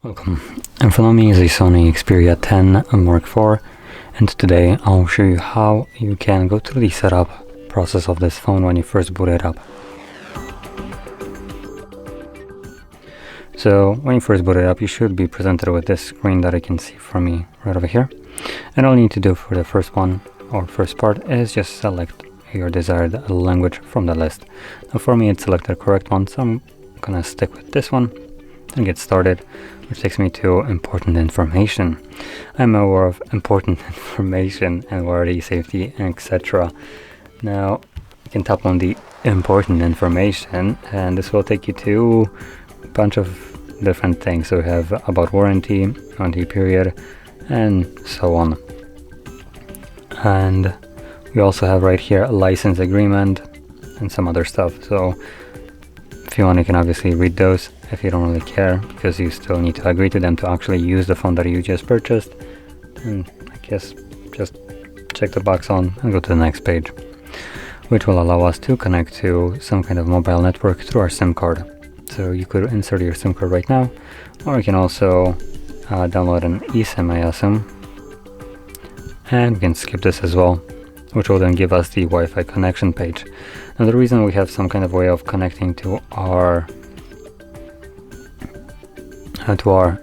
Welcome. In front of me is a Sony Xperia 10 Mark IV, and today I'll show you how you can go through the setup process of this phone when you first boot it up. So when you first boot it up, you should be presented with this screen that you can see from me right over here. And all you need to do for the first one, or first part, is just select your desired language from the list. Now for me it's selected the correct one, so I'm gonna stick with this one and get started, which takes me to important information. I'm aware of important information and warranty, safety, etc. Now you can tap on the important information and this will take you to a bunch of different things. So we have about warranty period, and so on. And we also have right here a license agreement and some other stuff. So if you want, you can obviously read those if you don't really care, because you still need to agree to them to actually use the phone that you just purchased. And I guess just check the box on and go to the next page, which will allow us to connect to some kind of mobile network through our SIM card. So you could insert your SIM card right now, or you can also download an eSIM, I assume. And we can skip this as well, which will then give us the Wi-Fi connection page. Now the reason we have some kind of way of connecting to our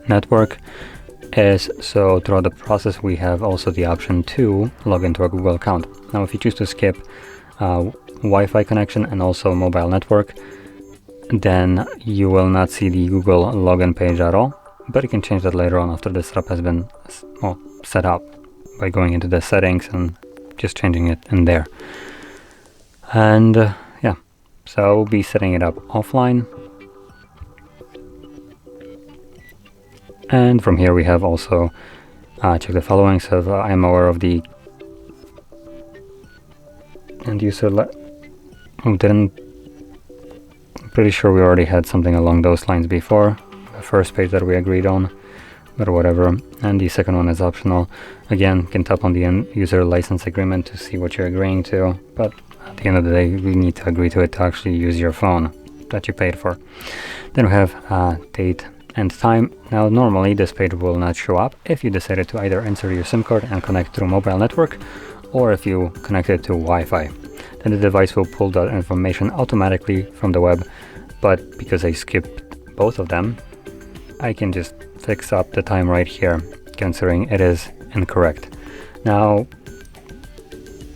network is so throughout the process we have also the option to log into our Google account. Now if you choose to skip Wi-Fi connection and also mobile network, then you will not see the Google login page at all, but you can change that later on after the setup has been set up by going into the settings and just changing it in there. And yeah, so I'll be setting it up offline. And from here we have also check the following. So I'm aware of the end user I'm pretty sure we already had something along those lines before, the first page that we agreed on, but whatever. And the second one is optional. Again, you can tap on the end user license agreement to see what you're agreeing to, but at the end of the day we need to agree to it to actually use your phone that you paid for. Then we have date and time. Now normally this page will not show up if you decided to either insert your SIM card and connect through mobile network, or if you connect it to Wi-Fi. Then the device will pull that information automatically from the web, but because I skipped both of them, I can just fix up the time right here, considering it is incorrect. Now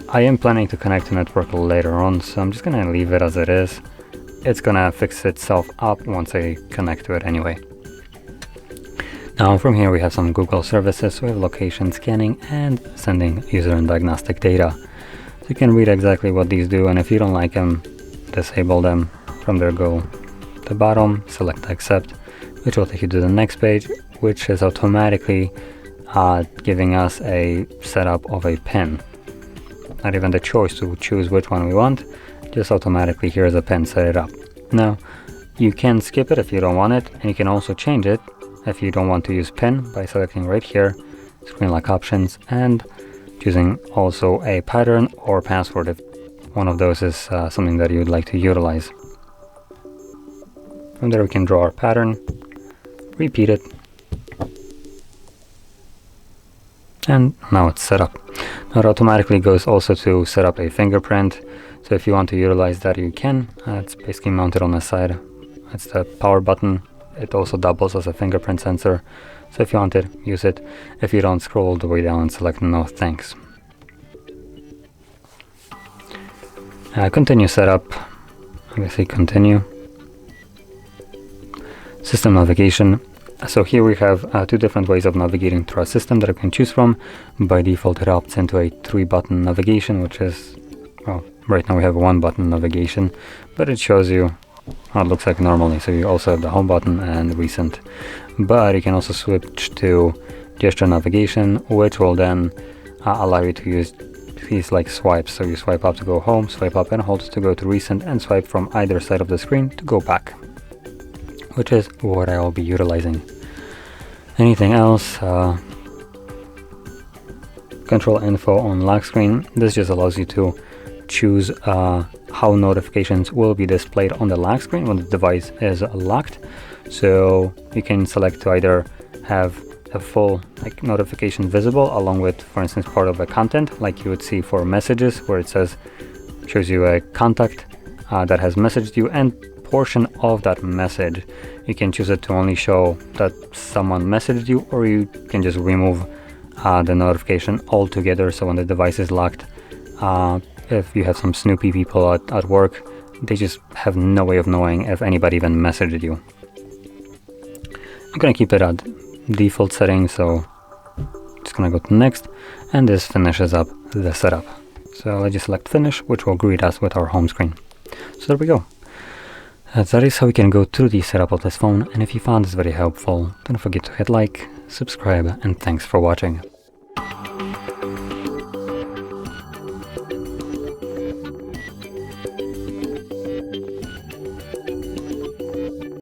I am planning to connect to network later on, so I'm just gonna leave it as it is. It's gonna fix itself up once I connect to it anyway. Now from here we have some Google services. We have location scanning and sending user and diagnostic data. So you can read exactly what these do, and if you don't like them, disable them. From there go to the bottom, select accept, which will take you to the next page, which is automatically giving us a setup of a pin. Not even the choice to choose which one we want, just automatically here's a pin, set it up. Now you can skip it if you don't want it, and you can also change it if you don't want to use pin by selecting right here, screen lock options, and choosing also a pattern or password if one of those is something that you would like to utilize. From there we can draw our pattern, repeat it, and now it's set up. Now it automatically goes also to set up a fingerprint, so if you want to utilize that you can. It's basically mounted on the side. It's the power button. It also doubles as a fingerprint sensor, so if you want it, use it. If you don't, scroll all the way down and select no thanks. Continue setup, obviously continue. System navigation. So here we have two different ways of navigating through our system that you can choose from. By default it opts into a 3-button navigation, which is, well, right now we have a 1-button navigation, but it shows you how it looks like normally. So you also have the home button and recent, but you can also switch to gesture navigation, which will then allow you to use these like swipes. So you swipe up to go home, swipe up and hold to go to recent, and swipe from either side of the screen to go back, which is what I will be utilizing. Anything else? Control info on lock screen. This just allows you to choose how notifications will be displayed on the lock screen when the device is locked. So you can select to either have a full like notification visible along with, for instance, part of a content like you would see for messages, where it says, shows you a contact that has messaged you and portion of that message. You can choose it to only show that someone messaged you, or you can just remove the notification altogether. So when the device is locked, if you have some snoopy people at work, they just have no way of knowing if anybody even messaged you. I'm gonna keep it at default setting, so just gonna go to next, and this finishes up the setup. So let's just select finish, which will greet us with our home screen. So there we go. That is how we can go through the setup of this phone, and if you found this very helpful, don't forget to hit like, subscribe, and thanks for watching.